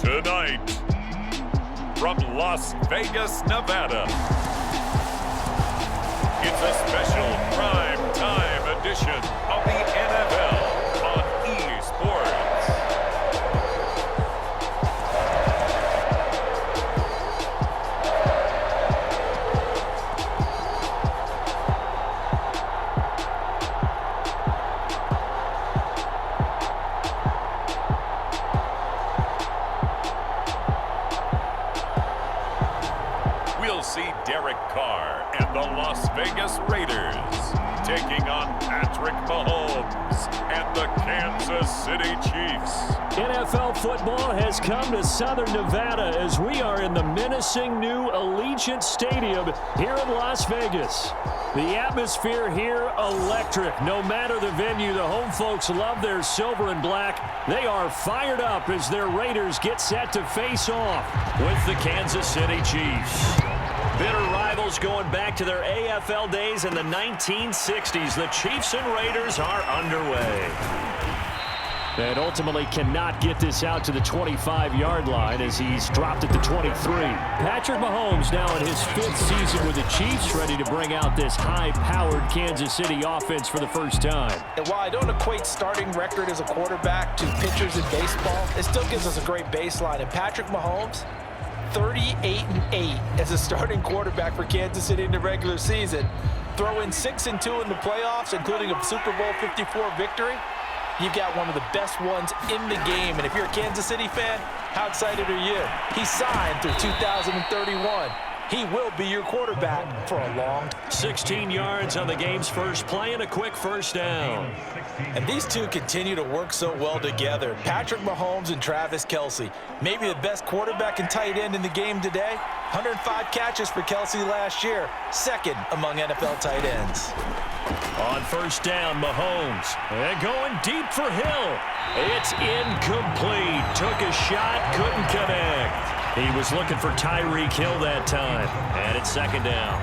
Tonight, from Las Vegas, Nevada, it's a special prime time edition of the NFL on eSports. We'll see Derek Carr and the Las Vegas Raiders taking on Patrick Mahomes and the Kansas City Chiefs. NFL football has come to Southern Nevada as we are in the menacing new Allegiant Stadium here in Las Vegas. The atmosphere here electric. No matter the venue, the home folks love their silver and black. They are fired up as their Raiders get set to face off with the Kansas City Chiefs. Bitter rivals going back to their AFL days in the 1960s. The Chiefs and Raiders are underway. And ultimately cannot get this out to the 25-yard line as he's dropped at the 23. Patrick Mahomes now in his fifth season with the Chiefs, ready to bring out this high-powered Kansas City offense for the first time. And while I don't equate starting record as a quarterback to pitchers in baseball, it still gives us a great baseline. And Patrick Mahomes, 38-8 as a starting quarterback for Kansas City in the regular season. Throw in 6-2 in the playoffs, including a Super Bowl 54 victory. You've got one of the best ones in the game. And if you're a Kansas City fan, how excited are you? He signed through 2031. He will be your quarterback for a long time. 16 yards on the game's first play and a quick first down. And these two continue to work so well together. Patrick Mahomes and Travis Kelce, maybe the best quarterback and tight end in the game today. 105 catches for Kelce last year, second among NFL tight ends. On first down, Mahomes. And going deep for Hill. It's incomplete. Took a shot, couldn't connect. He was looking for Tyreek Hill that time. And it's second down.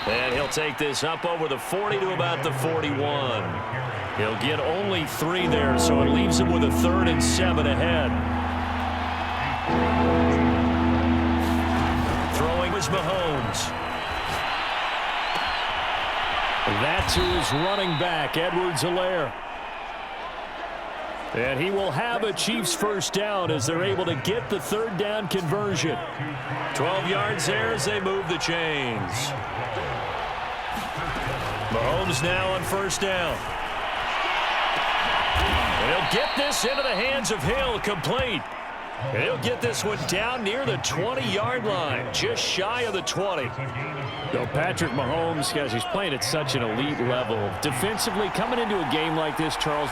And he'll take this up over the 40 to about the 41. He'll get only 3 there, so it leaves him with a 3rd and 7 ahead. Throwing was Mahomes. That to his running back, Edwards-Helaire. And he will have a Chiefs first down as they're able to get the third down conversion. 12 yards there as they move the chains. Mahomes now on first down. And he'll get this into the hands of Hill, complete. And he'll get this one down near the 20-yard line, just shy of the 20. So Patrick Mahomes, guys, he's playing at such an elite level. Defensively, coming into a game like this, Charles,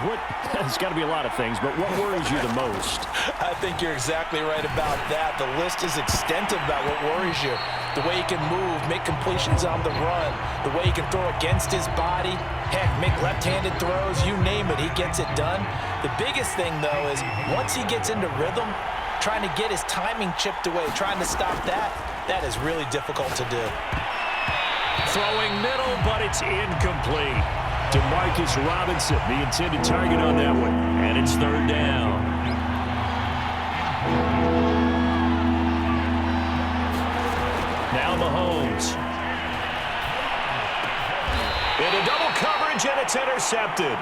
it's got to be a lot of things, but what worries you the most? I think you're exactly right about that. The list is extensive about what worries you. The way he can move, make completions on the run, the way he can throw against his body, heck, make left-handed throws, you name it, he gets it done. The biggest thing, though, is once he gets into rhythm, trying to get his timing chipped away, trying to stop that is really difficult to do. Throwing middle, but it's incomplete. Demarcus Robinson, the intended target on that one, and it's third down. Now Mahomes. Into double coverage, and it's intercepted.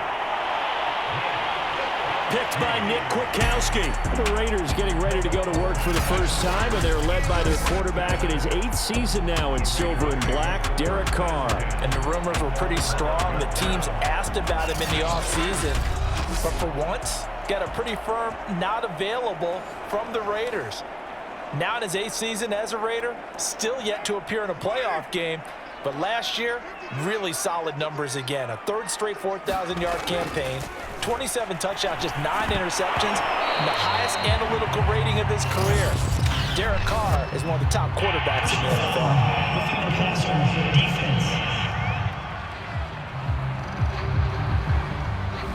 Picked by Nick Kwiatkowski. The Raiders getting ready to go to work for the first time, and they're led by their quarterback in his 8th season now in silver and black, Derek Carr. And the rumors were pretty strong. The teams asked about him in the offseason, but for once, got a pretty firm not available from the Raiders. Now in his 8th season as a Raider, still yet to appear in a playoff game, but last year, really solid numbers again. A third straight 4,000-yard campaign, 27 touchdowns, just 9 interceptions, and the highest analytical rating of his career. Derek Carr is one of the top quarterbacks in the NFL.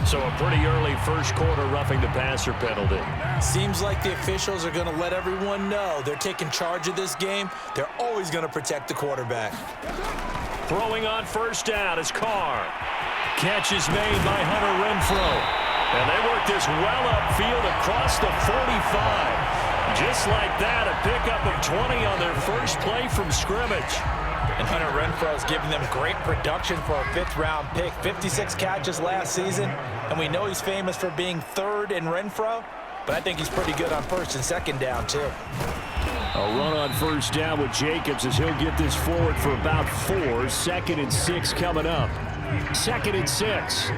So a pretty early first quarter roughing the passer penalty. Seems like the officials are going to let everyone know they're taking charge of this game. They're always going to protect the quarterback. Throwing on first down is Carr. Catch is made by Hunter Renfrow. And they work this well upfield across the 45. Just like that, a pickup of 20 on their first play from scrimmage. And Hunter Renfrow is giving them great production for a 5th-round pick. 56 catches last season, and we know he's famous for being third in Renfrow, but I think he's pretty good on first and second down, too. A run on first down with Jacobs as he'll get this forward for about 4. 2nd and 6 coming up. 2nd and 6.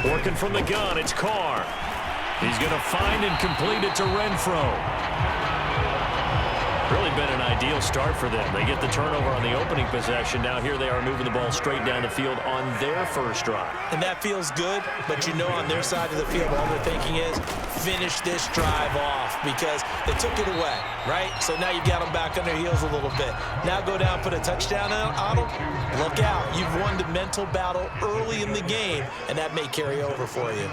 Working from the gun, it's Carr. He's going to find and complete it to Renfrow. Really been an ideal start for them. They get the turnover on the opening possession. Now here they are moving the ball straight down the field on their first drive. And that feels good, but you know on their side of the field all they're thinking is finish this drive off because they took it away, right? So now you've got them back on their heels a little bit. Now go down, put a touchdown on them. Look out. You've won the mental battle early in the game, and that may carry over for you.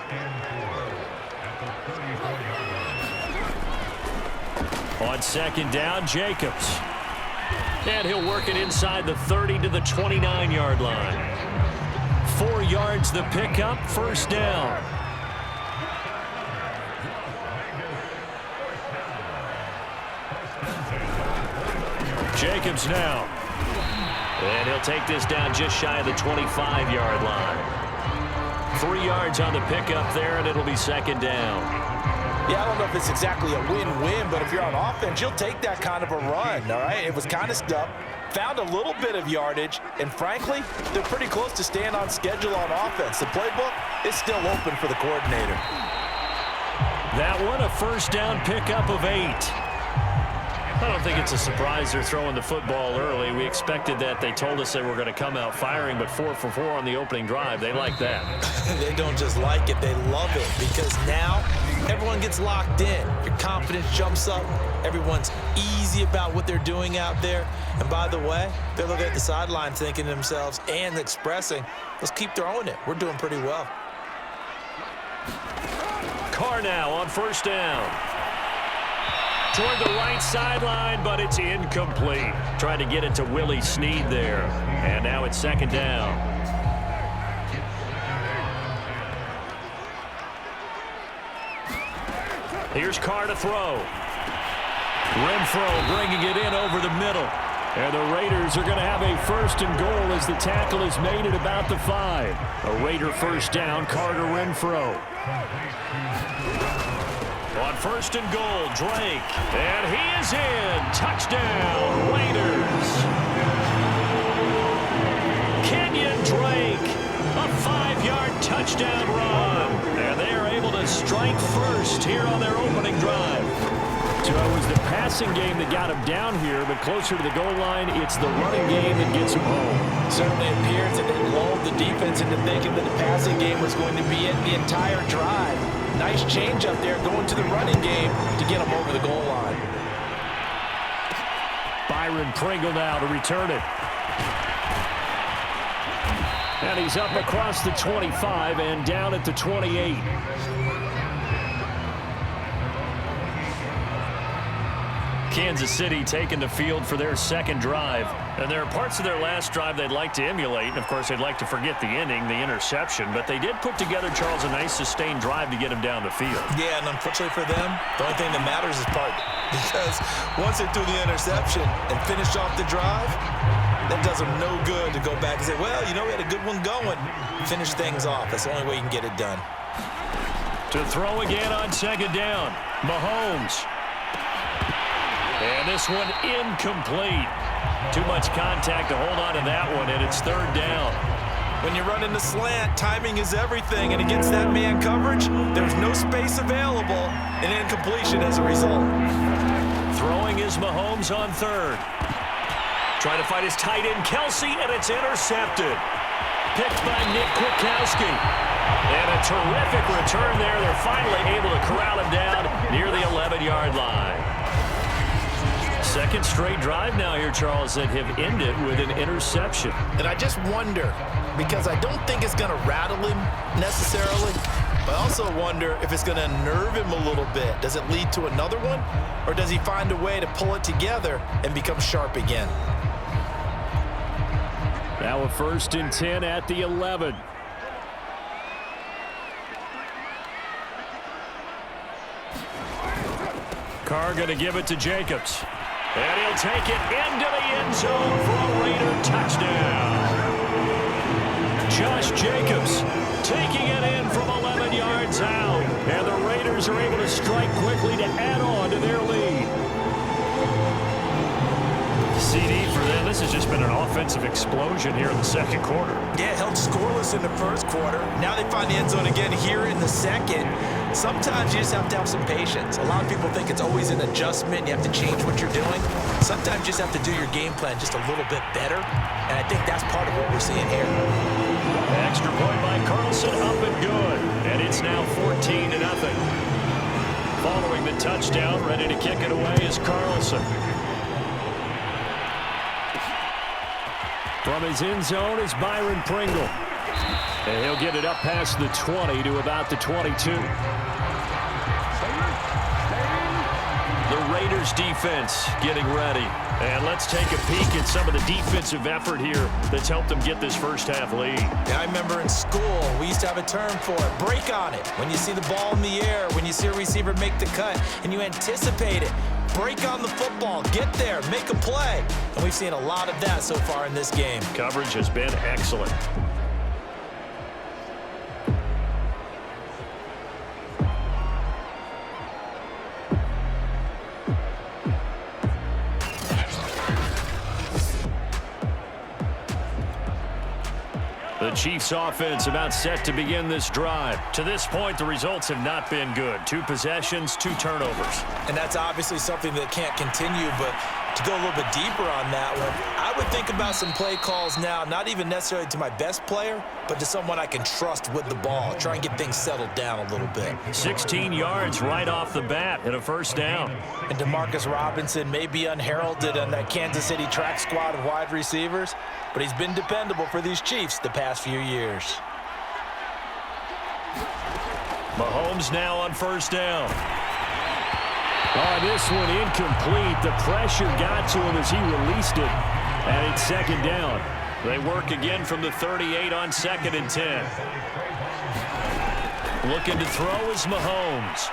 On second down, Jacobs. And he'll work it inside the 30 to the 29-yard line. 4 yards the pickup, first down. Jacobs now. And he'll take this down just shy of the 25-yard line. 3 yards on the pickup there, and it'll be second down. Yeah, I don't know if it's exactly a win-win, but if you're on offense, you'll take that kind of a run, all right? It was kind of stuck, found a little bit of yardage, and frankly, they're pretty close to staying on schedule on offense. The playbook is still open for the coordinator. That one, a first down pickup of 8. I don't think it's a surprise they're throwing the football early. We expected that. They told us they were going to come out firing, but 4 for 4 on the opening drive. They like that. They don't just like it. They love it because now everyone gets locked in. Your confidence jumps up. Everyone's easy about what they're doing out there. And by the way, they're looking at the sideline thinking to themselves and expressing, let's keep throwing it. We're doing pretty well. Carr now on first down. Toward the right sideline, but it's incomplete. Trying to get it to Willie Snead there. And now it's second down. Here's Carr to throw. Renfrow bringing it in over the middle. And the Raiders are going to have a first and goal as the tackle is made at about the 5. A Raider first down, Carter Renfro. On first and goal, Drake. And he is in. Touchdown, Raiders. Kenyon Drake. A 5-yard touchdown run. And they are able to strike first here on their opening drive. So it was the passing game that got him down here, but closer to the goal line, it's the running game that gets him home. Certainly appears that they lulled the defense into thinking that the passing game was going to be in the entire drive. Nice change up there going to the running game to get him over the goal line. Byron Pringle now to return it. And he's up across the 25 and down at the 28. Kansas City taking the field for their second drive. And there are parts of their last drive they'd like to emulate. And, of course, they'd like to forget the inning, the interception. But they did put together, Charles, a nice sustained drive to get him down the field. Yeah, and unfortunately for them, the only thing that matters is part. Because once they threw the interception and finished off the drive, that does them no good to go back and say, well, you know, we had a good one going. Finish things off. That's the only way you can get it done. To throw again on second down, Mahomes. And this one incomplete. Too much contact to hold on to that one, and it's third down. When you're running the slant, timing is everything, and against that man coverage, there's no space available, and incompletion as a result. Throwing is Mahomes on third. Trying to fight his tight end, Kelsey, and it's intercepted. Picked by Nick Kwiatkowski. And a terrific return there. They're finally able to corral him down near the 11-yard line. Second straight drive now here, Charles, that have ended with an interception. And I just wonder, because I don't think it's going to rattle him necessarily, but I also wonder if it's going to nerve him a little bit. Does it lead to another one, or does he find a way to pull it together and become sharp again? Now a first and 10 at the 11. Carr going to give it to Jacobs. And he'll take it into the end zone for a Raider touchdown. Josh Jacobs taking it in from 11 yards out. And the Raiders are able to strike quickly to add on to their lead. CD for them. This has just been an offensive explosion here in the second quarter. Yeah, held scoreless in the first quarter. Now they find the end zone again here in the second. Sometimes you just have to have some patience. A lot of people think it's always an adjustment. You have to change what you're doing. Sometimes you just have to do your game plan just a little bit better. And I think that's part of what we're seeing here. Extra point by Carlson, up and good. And it's now 14-0. Following the touchdown, ready to kick it away is Carlson. From his end zone is Byron Pringle. And he'll get it up past the 20 to about the 22. The Raiders defense getting ready. And let's take a peek at some of the defensive effort here that's helped them get this first half lead. Yeah, I remember in school, we used to have a term for it, break on it. When you see the ball in the air, when you see a receiver make the cut, and you anticipate it, break on the football, get there, make a play. And we've seen a lot of that so far in this game. Coverage has been excellent. The Chiefs offense about set to begin this drive. To this point, the results have not been good. 2 possessions, 2 turnovers. And that's obviously something that can't continue, but to go a little bit deeper on that one, I would think about some play calls now, not even necessarily to my best player, but to someone I can trust with the ball. Try and get things settled down a little bit. 16 yards right off the bat and a first down. And Demarcus Robinson may be unheralded on that Kansas City track squad of wide receivers, but he's been dependable for these Chiefs the past few years. Mahomes now on first down. Oh, this one incomplete. The pressure got to him as he released it. And it's second down. They work again from the 38 on 2nd and 10. Looking to throw is Mahomes.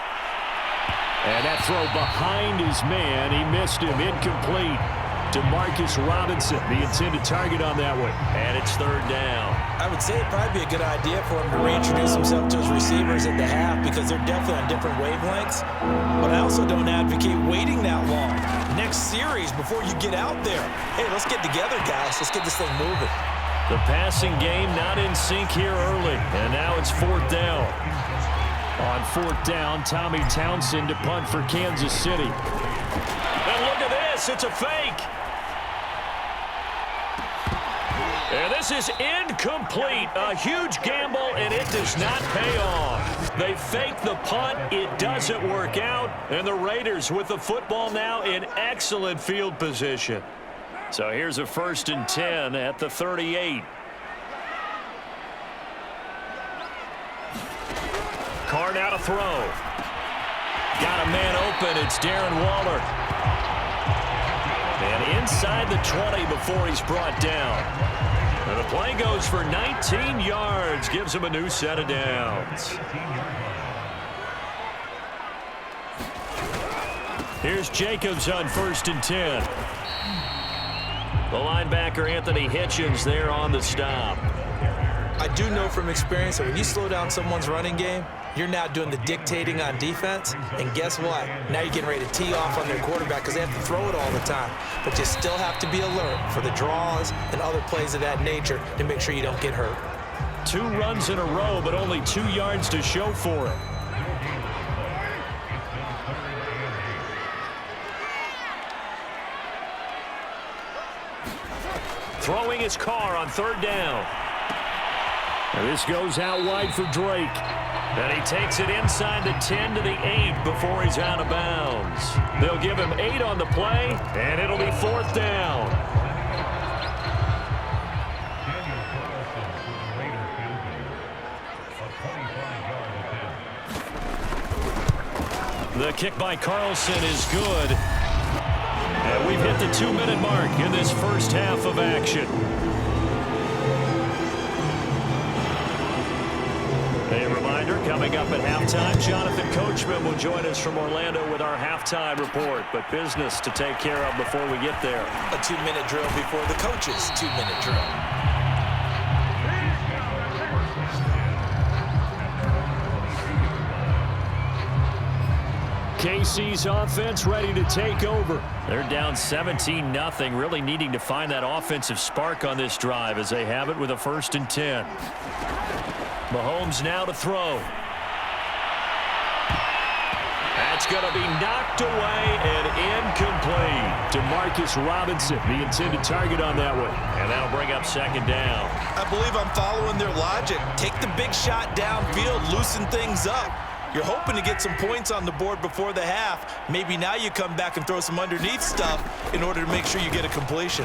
And that throw behind his man. He missed him. Incomplete Demarcus Robinson, the intended target on that one. And it's third down. I would say it'd probably be a good idea for him to reintroduce himself to his receivers at the half because they're definitely on different wavelengths. But I also don't advocate waiting that long. Next series before you get out there. Hey, let's get together, guys. Let's get this thing moving. The passing game not in sync here early. And now it's fourth down. On fourth down, Tommy Townsend to punt for Kansas City. And look at this. It's a fake. And this is incomplete. A huge gamble, and it does not pay off. They fake the punt. It doesn't work out. And the Raiders with the football now in excellent field position. So here's a 1st and 10 at the 38. Carr now to throw. Got a man open. It's Darren Waller. And inside the 20 before he's brought down. And the play goes for 19 yards. Gives him a new set of downs. Here's Jacobs on 1st and 10. The linebacker Anthony Hitchens there on the stop. I do know from experience that when you slow down someone's running game, you're now doing the dictating on defense. And guess what? Now you're getting ready to tee off on their quarterback because they have to throw it all the time. But you still have to be alert for the draws and other plays of that nature to make sure you don't get hurt. 2 runs in a row, but only 2 yards to show for it. Throwing his Carr on 3rd down. And this goes out wide for Drake. And he takes it inside the 10 to the 8 before he's out of bounds. They'll give him 8 on the play, and it'll be 4th down. The kick by Carlson is good. And we've hit the 2-minute mark in this first half of action. A reminder, coming up at halftime, Jonathan Coachman will join us from Orlando with our halftime report. But business to take care of before we get there. A 2-minute drill before the coach's 2-minute drill. KC's offense ready to take over. They're down 17-0, really needing to find that offensive spark on this drive as they have it with a 1st and 10. Mahomes now to throw. That's going to be knocked away and incomplete. Demarcus Robinson, the intended target on that one. And that'll bring up 2nd down. I believe I'm following their logic. Take the big shot downfield, loosen things up. You're hoping to get some points on the board before the half. Maybe now you come back and throw some underneath stuff in order to make sure you get a completion.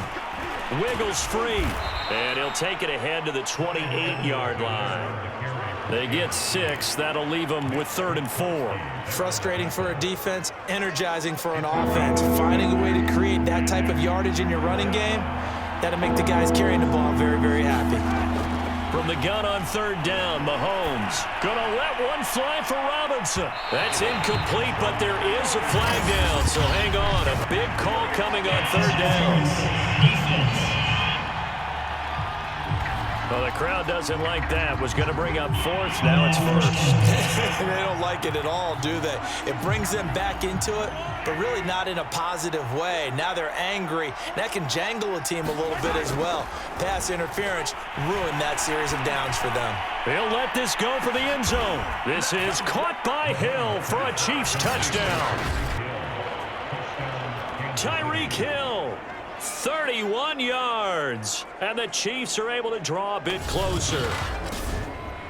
Wiggles free. And he'll take it ahead to the 28-yard line. They get 6. That'll leave them with 3rd and 4. Frustrating for a defense, energizing for an offense. Finding a way to create that type of yardage in your running game, that'll make the guys carrying the ball very, very happy. From the gun on 3rd down, Mahomes gonna let one fly for Robinson. That's incomplete, but there is a flag down, so hang on. A big call coming on 3rd down. Well, the crowd doesn't like that. Was going to bring up 4th. Now it's 1st. They don't like it at all, do they? It brings them back into it, but really not in a positive way. Now they're angry. That can jangle a team a little bit as well. Pass interference ruined that series of downs for them. They'll let this go for the end zone. This is caught by Hill for a Chiefs touchdown. Tyreek Hill. 31 yards, and the Chiefs are able to draw a bit closer.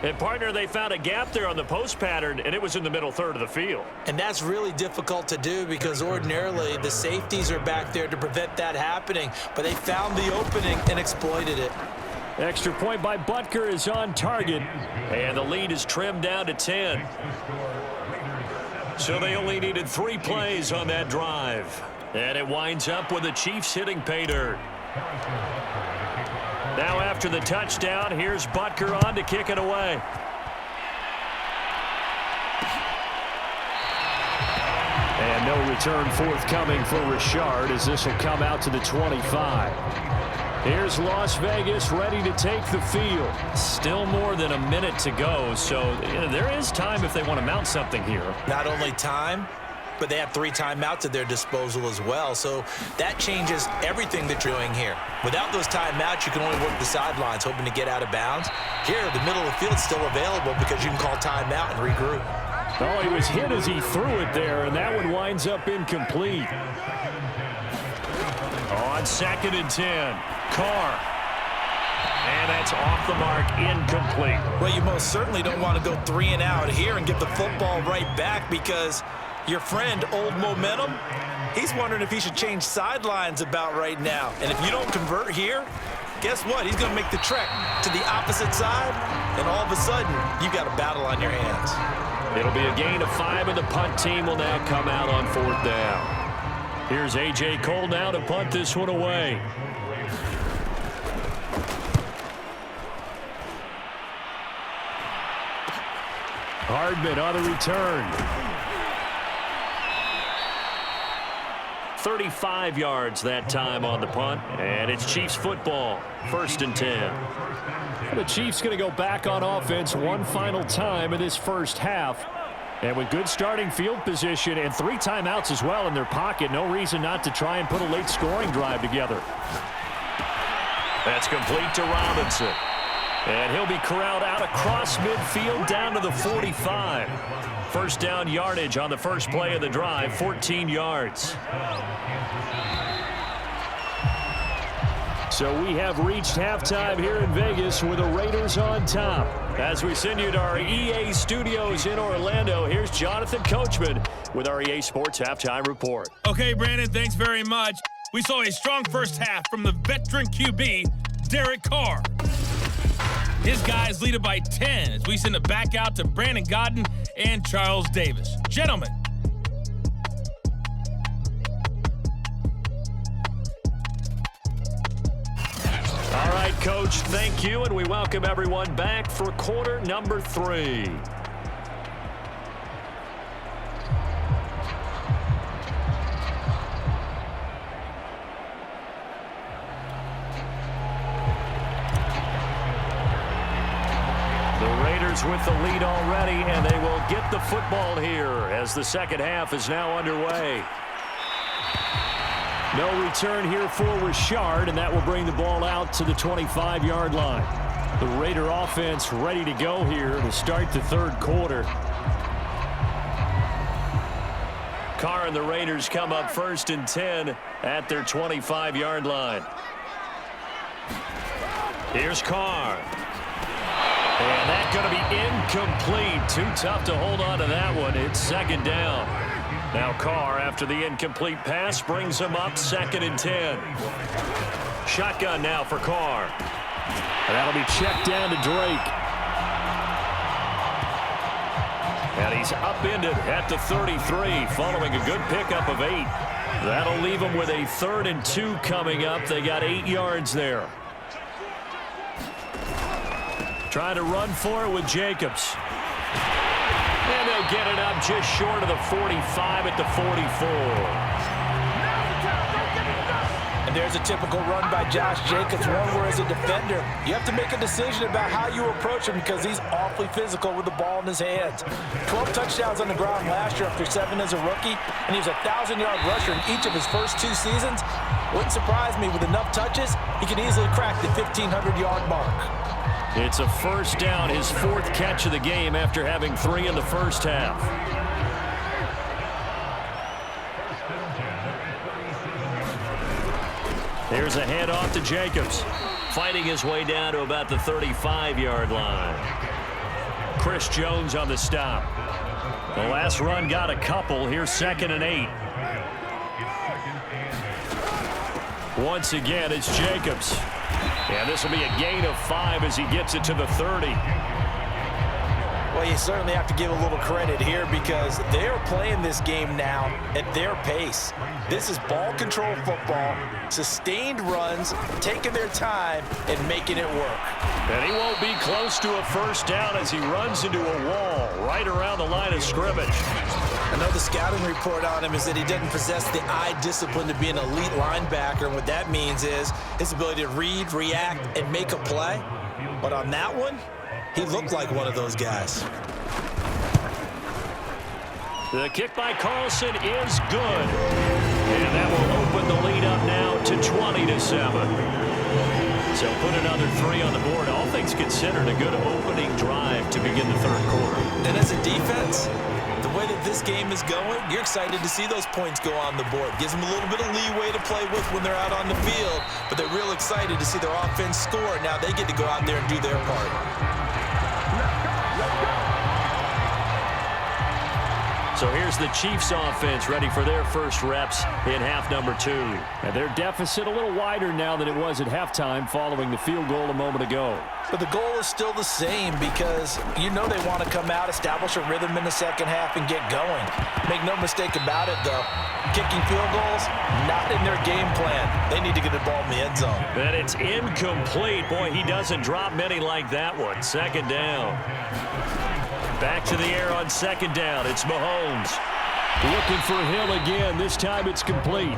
And, partner, they found a gap there on the post pattern, and it was in the middle 3rd of the field. And that's really difficult to do because ordinarily the safeties are back there to prevent that happening, but they found the opening and exploited it. Extra point by Butker is on target, and the lead is trimmed down to 10. So they only needed 3 plays on that drive. And it winds up with the Chiefs hitting pay dirt. Now after the touchdown, here's Butker on to kick it away. And And no return forthcoming for Richard as this will come out to the 25. Here's Las Vegas ready to take the field. Still more than a minute to go, so there is time if they want to mount something here. Not only time, but they have 3 timeouts at their disposal as well. So that changes everything that you're doing here. Without those timeouts, you can only work the sidelines, hoping to get out of bounds. Here, the middle of the field's still available because you can call timeout and regroup. Oh, he was hit as he threw it there, and that one winds up incomplete. On 2nd and 10, Carr. And that's off the mark, incomplete. Well, you most certainly don't want to go 3 and out here and get the football right back because your friend, Old Momentum, he's wondering if he should change sidelines about right now. And if you don't convert here, guess what? He's going to make the trek to the opposite side, and all of a sudden, you've got a battle on your hands. It'll be a gain of 5, and the punt team will now come out on 4th down. Here's A.J. Cole now to punt this one away. Hardman on the return. 35 yards that time on the punt, and it's Chiefs football, 1st and 10. The Chiefs going to go back on offense one final time in this first half. And with good starting field position and 3 timeouts as well in their pocket, no reason not to try and put a late scoring drive together. That's complete to Robinson. And he'll be corralled out across midfield down to the 45. First down yardage on the first play of the drive, 14 yards. So we have reached halftime here in Vegas with the Raiders on top. As we send you to our EA studios in Orlando, here's Jonathan Coachman with our EA Sports Halftime Report. Okay, Brandon, thanks very much. We saw a strong first half from the veteran QB, Derek Carr. His guys lead it by 10 as we send it back out to Brandon Godden and Charles Davis. Gentlemen. All right, Coach, thank you, and we welcome everyone back for quarter number 3. With the lead already, and they will get the football here as the second half is now underway. No return here for Richard, and that will bring the ball out to the 25-yard line. The Raider offense ready to go here to start the 3rd quarter. Carr and the Raiders come up 1st and 10 at their 25-yard line. Here's Carr. And that's going to be incomplete. Too tough to hold on to that one. It's 2nd down. Now Carr, after the incomplete pass, brings him up 2nd and 10. Shotgun now for Carr. And that'll be checked down to Drake. And he's upended at the 33 following a good pickup of 8. That'll leave him with a 3rd and 2 coming up. They got 8 yards there. Trying to run for it with Jacobs. And they'll get it up just short of the 45 at the 44. And there's a typical run by Josh Jacobs, one where as a defender, you have to make a decision about how you approach him because he's awfully physical with the ball in his hands. 12 touchdowns on the ground last year after 7 as a rookie, and he was a 1,000-yard rusher in each of his first 2 seasons. Wouldn't surprise me, with enough touches, he could easily crack the 1,500-yard mark. It's a first down, his 4th catch of the game after having 3 in the first half. Here's a handoff to Jacobs, fighting his way down to about the 35-yard line. Chris Jones on the stop. The last run got a couple. Here's 2nd and 8. Once again, it's Jacobs. And this will be a gain of 5 as he gets it to the 30. Well, you certainly have to give a little credit here because they're playing this game now at their pace. This is ball control football, sustained runs, taking their time and making it work. And he won't be close to a first down as he runs into a wall right around the line of scrimmage. I know the scouting report on him is that he doesn't possess the eye discipline to be an elite linebacker, and what that means is his ability to read, react, and make a play. But on that one, he looked like one of those guys. The kick by Carlson is good. And that will open the lead up now to 20-7. So put another 3 on the board. All things considered, a good opening drive to begin the third quarter. And as a defense, the way that this game is going, you're excited to see those points go on the board. Gives them a little bit of leeway to play with when they're out on the field, but they're real excited to see their offense score. Now they get to go out there and do their part. So here's the Chiefs offense ready for their first reps in half number 2. And their deficit a little wider now than it was at halftime following the field goal a moment ago. But the goal is still the same because you know they want to come out, establish a rhythm in the second half, and get going. Make no mistake about it, though. Kicking field goals, not in their game plan. They need to get the ball in the end zone. And it's incomplete. Boy, he doesn't drop many like that one. Second down. Back to the air on second down. It's Mahomes. Looking for Hill again. This time it's complete.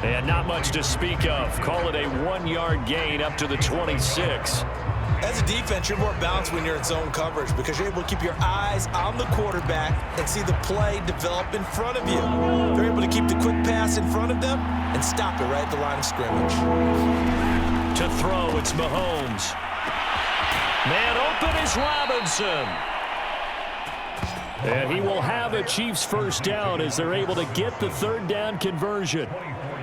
And not much to speak of. Call it a 1-yard gain up to the 26. As a defense, you're more balanced when you're in zone coverage because you're able to keep your eyes on the quarterback and see the play develop in front of you. They're able to keep the quick pass in front of them and stop it right at the line of scrimmage. To throw, it's Mahomes. Man open is Robinson. And he will have a Chiefs first down as they're able to get the third down conversion.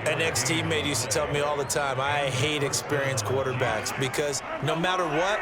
An ex-teammate used to tell me all the time, I hate experienced quarterbacks because no matter what,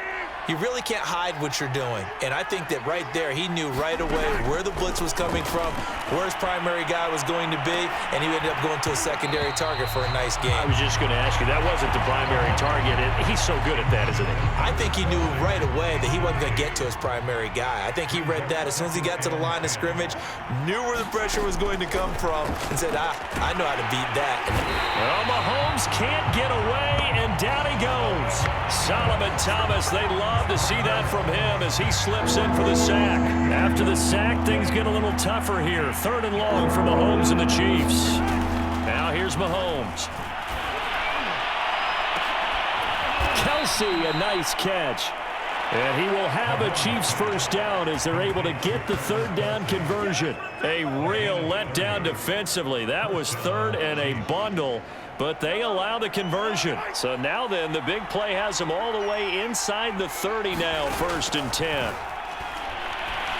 you really can't hide what you're doing. And I think that right there, he knew right away where the blitz was coming from, where his primary guy was going to be, and he ended up going to a secondary target for a nice game. I was just going to ask you, that wasn't the primary target. He's so good at that, isn't he? I think he knew right away that he wasn't going to get to his primary guy. I think he read that as soon as he got to the line of scrimmage, knew where the pressure was going to come from, and said, I know how to beat that. Well, Mahomes can't get away, and down he goes. Solomon Thomas, they love to see that from him as he slips in for the sack. After the sack, things get a little tougher here. Third and long for Mahomes and the Chiefs. Now here's Mahomes. Kelsey, a nice catch. And he will have a Chiefs first down as they're able to get the third down conversion. A real letdown defensively. That was third and a bundle, but they allow the conversion. So now then, the big play has them all the way inside the 30 now, 1st and 10.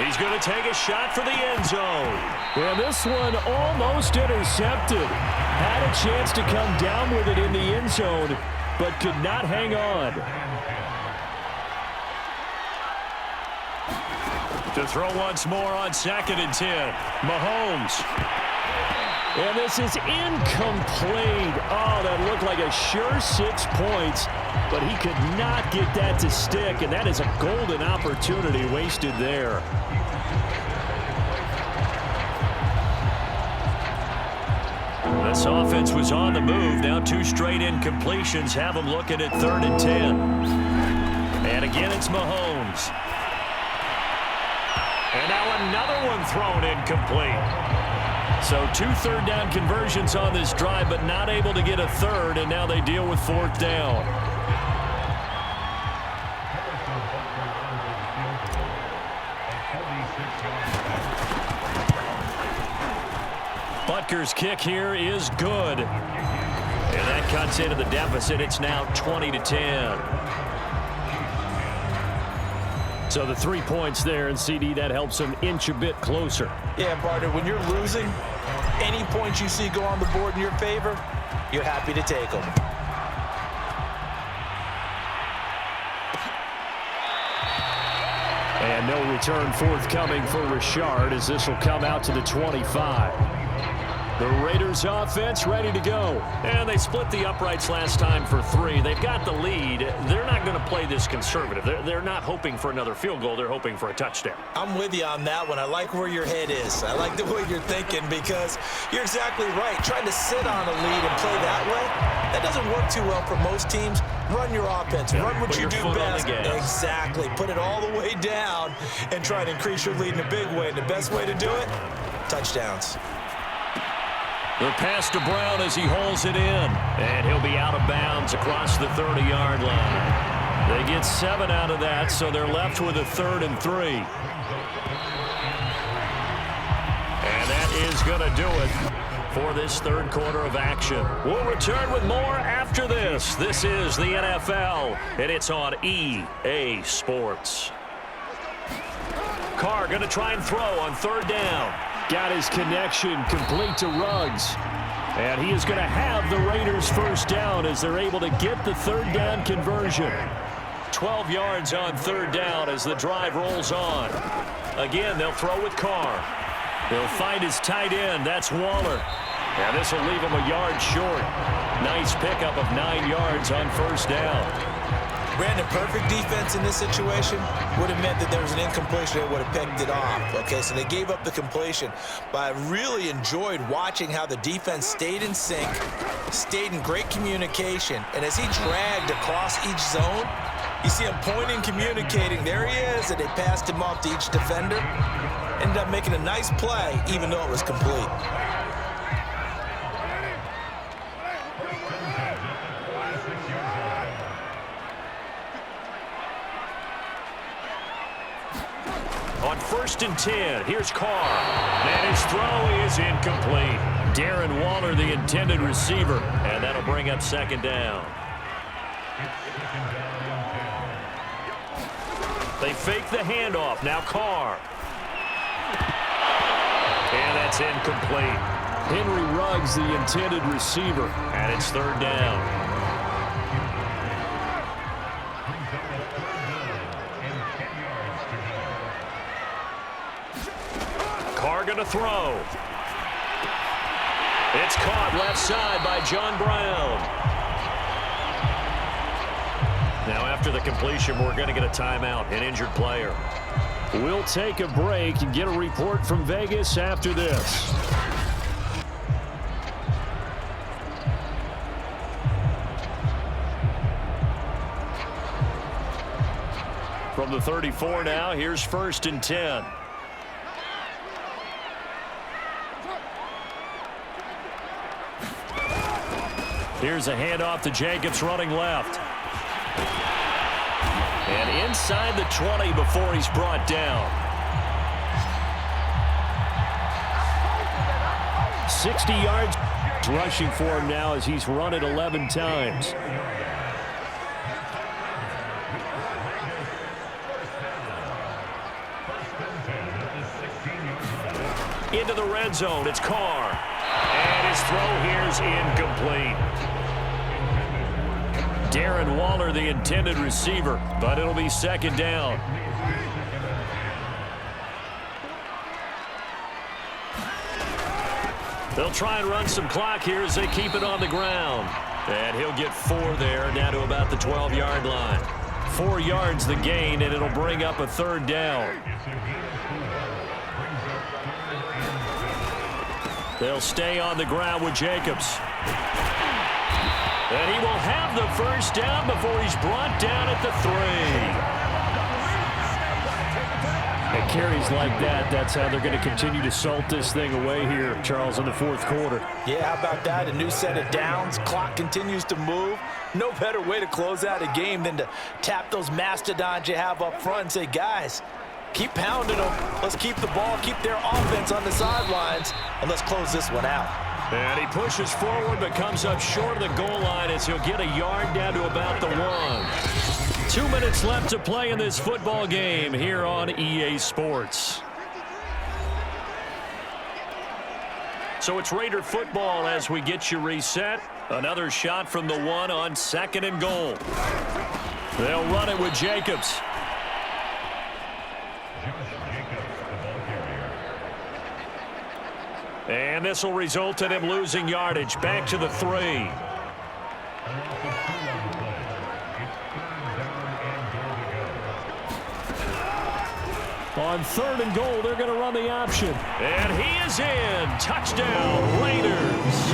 He's going to take a shot for the end zone. And this one almost intercepted. Had a chance to come down with it in the end zone, but could not hang on. To throw once more on 2nd and 10. Mahomes. And this is incomplete. Oh, that looked like a sure 6 points, but he could not get that to stick, and that is a golden opportunity wasted there. This offense was on the move. Now 2 straight incompletions have them looking at 3rd and 10. And again, it's Mahomes. And now another one thrown incomplete. So 2 third down conversions on this drive, but not able to get a third, and now they deal with 4th down. Butker's kick here is good. And that cuts into the deficit. It's now 20-10. So the 3 points there, and CD, that helps them inch a bit closer. Yeah, partner, when you're losing, any points you see go on the board in your favor, you're happy to take them. And no return forthcoming for Richard as this will come out to the 25. The Raiders offense ready to go. And they split the uprights last time for 3. They've got the lead. They're not going to play this conservative. They're not hoping for another field goal. They're hoping for a touchdown. I'm with you on that one. I like where your head is. I like the way you're thinking because you're exactly right. Trying to sit on a lead and play that way, That doesn't work too well for most teams. Run your offense. Run what you do best. Exactly. Put it all the way down and try to increase your lead in a big way. And the best way to do it, touchdowns. The pass to Brown as he hauls it in. And he'll be out of bounds across the 30-yard line. They get 7 out of that, so they're left with a 3rd and 3. And that is going to do it for this third quarter of action. We'll return with more after this. This is the NFL, and it's on EA Sports. Carr going to try and throw on 3rd down. Got his connection complete to Ruggs. And he is going to have the Raiders first down as they're able to get the 3rd down conversion. 12 yards on 3rd down as the drive rolls on. Again, they'll throw with Carr. They'll find his tight end. That's Waller. And this will leave him a yard short. Nice pickup of 9 yards on 1st down. Brandon, perfect defense in this situation would have meant that there was an incompletion that would have picked it off. Okay, so they gave up the completion. But I really enjoyed watching how the defense stayed in sync, stayed in great communication. And as he dragged across each zone, you see him pointing, communicating. There he is, and they passed him off to each defender. Ended up making a nice play, even though it was complete. On 1st and 10, here's Carr. And his throw is incomplete. Darren Waller, the intended receiver, and that'll bring up 2nd down. They fake the handoff. Now Carr. And that's incomplete. Henry Ruggs, the intended receiver, and it's 3rd down. Carr going to throw. It's caught left side by John Brown. Now after the completion, we're going to get a timeout, an injured player. We'll take a break and get a report from Vegas after this. From the 34 now, here's 1st and 10. Here's a handoff to Jacobs running left. And inside the 20 before he's brought down. 60 yards rushing for him now as he's run it 11 times. Into the red zone, it's Carr. And his throw here's incomplete. Darren Waller, the intended receiver, but it'll be 2nd down. They'll try and run some clock here as they keep it on the ground. And he'll get 4 there, down to about the 12-yard line. 4 yards the gain, and it'll bring up a 3rd down. They'll stay on the ground with Jacobs. And he will have the first down before he's brought down at the 3. And carries like that, that's how they're going to continue to salt this thing away here, Charles, in the 4th quarter. Yeah, how about that? A new set of downs. Clock continues to move. No better way to close out a game than to tap those mastodons you have up front and say, guys, keep pounding them. Let's keep the ball, keep their offense on the sidelines, and let's close this one out. And he pushes forward but comes up short of the goal line as he'll get a yard down to about the 1. 2 minutes left to play in this football game here on EA Sports. So it's Raider football as we get you reset. Another shot from the 1 on 2nd and goal. They'll run it with Jacobs. And this will result in him losing yardage. Back to the 3. On 3rd and goal, they're going to run the option. And he is in. Touchdown, Raiders.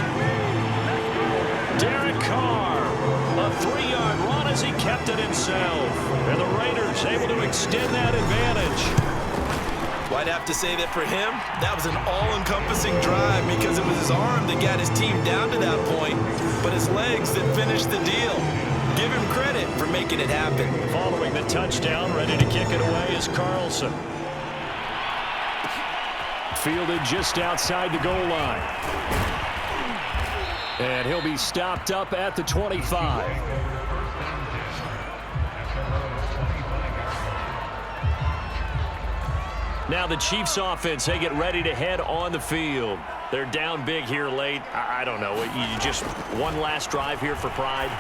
Derek Carr. A 3-yard run as he kept it himself. And the Raiders able to extend that advantage. Well, I'd have to say that for him, that was an all-encompassing drive because it was his arm that got his team down to that point, but his legs that finished the deal. Give him credit for making it happen. Following the touchdown, ready to kick it away is Carlson. Fielded just outside the goal line. And he'll be stopped up at the 25. Now the Chiefs offense, they get ready to head on the field. They're down big here late. I don't know. You just one last drive here for pride?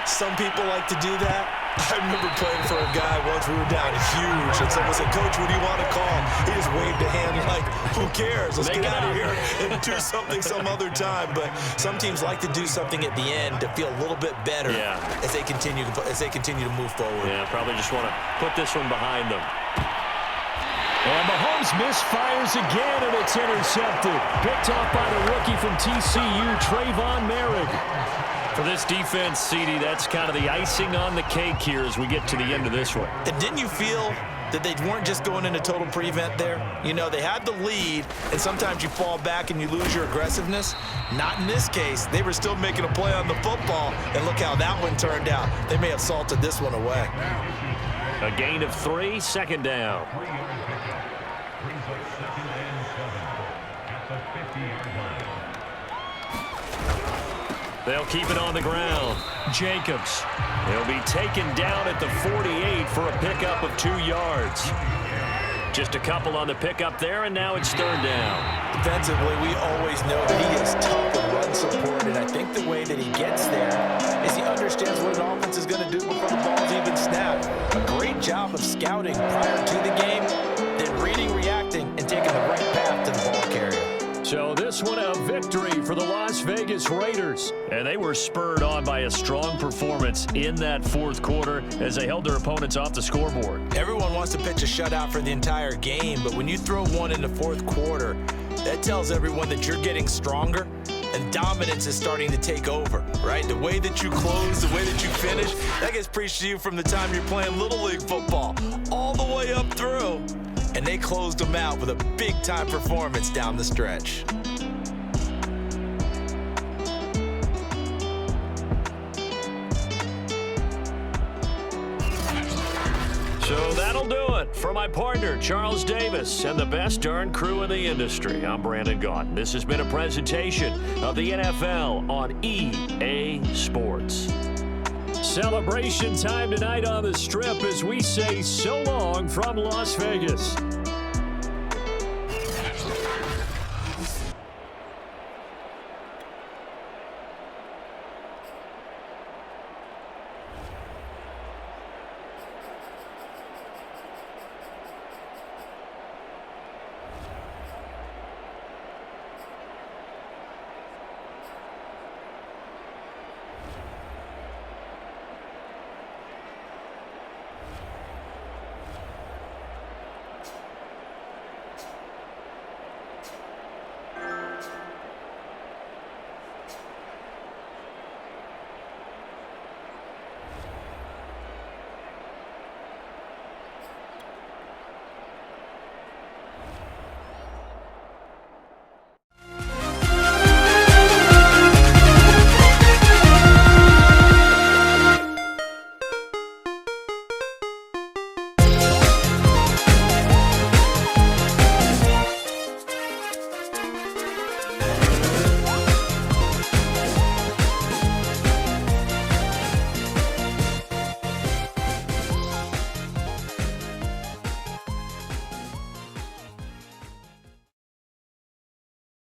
Some people like to do that. I remember playing for a guy once. We were down huge, and someone said, "Coach, what do you want to call?" He just waved a hand like, "Who cares? Let's get out of here and do something some other time." But some teams like to do something at the end to feel a little bit better as they continue to move forward. Yeah, probably just want to put this one behind them. And Mahomes misfires again, and it's intercepted. Picked off by the rookie from TCU, Trayvon Merrick. For this defense, CD, that's kind of the icing on the cake here as we get to the end of this one. And didn't you feel that they weren't just going into total prevent there? You know, they had the lead, and sometimes you fall back and you lose your aggressiveness. Not in this case. They were still making a play on the football, and look how that one turned out. They may have salted this one away. A gain of 3, second down. They'll keep it on the ground. Jacobs. He'll be taken down at the 48 for a pickup of 2 yards. Just a couple on the pickup there, and now it's third down. Defensively, we always know that he is tough with run support, and I think the way that he gets there is he understands what an offense is going to do before the ball's even snapped. A great job of scouting prior to the game, then reading, reacting, and taking the right path to the ball carrier. So this one a victory for the Las Vegas Raiders. And they were spurred on by a strong performance in that fourth quarter as they held their opponents off the scoreboard. Everyone wants to pitch a shutout for the entire game, but when you throw one in the fourth quarter, that tells everyone that you're getting stronger and dominance is starting to take over, right? The way that you close, the way that you finish, that gets preached to you from the time you're playing Little League football all the way up through. And they closed them out with a big-time performance down the stretch. So that'll do it for my partner, Charles Davis, and the best darn crew in the industry. I'm Brandon Gaudin. This has been a presentation of the NFL on EA Sports. Celebration time tonight on the Strip as we say so long from Las Vegas.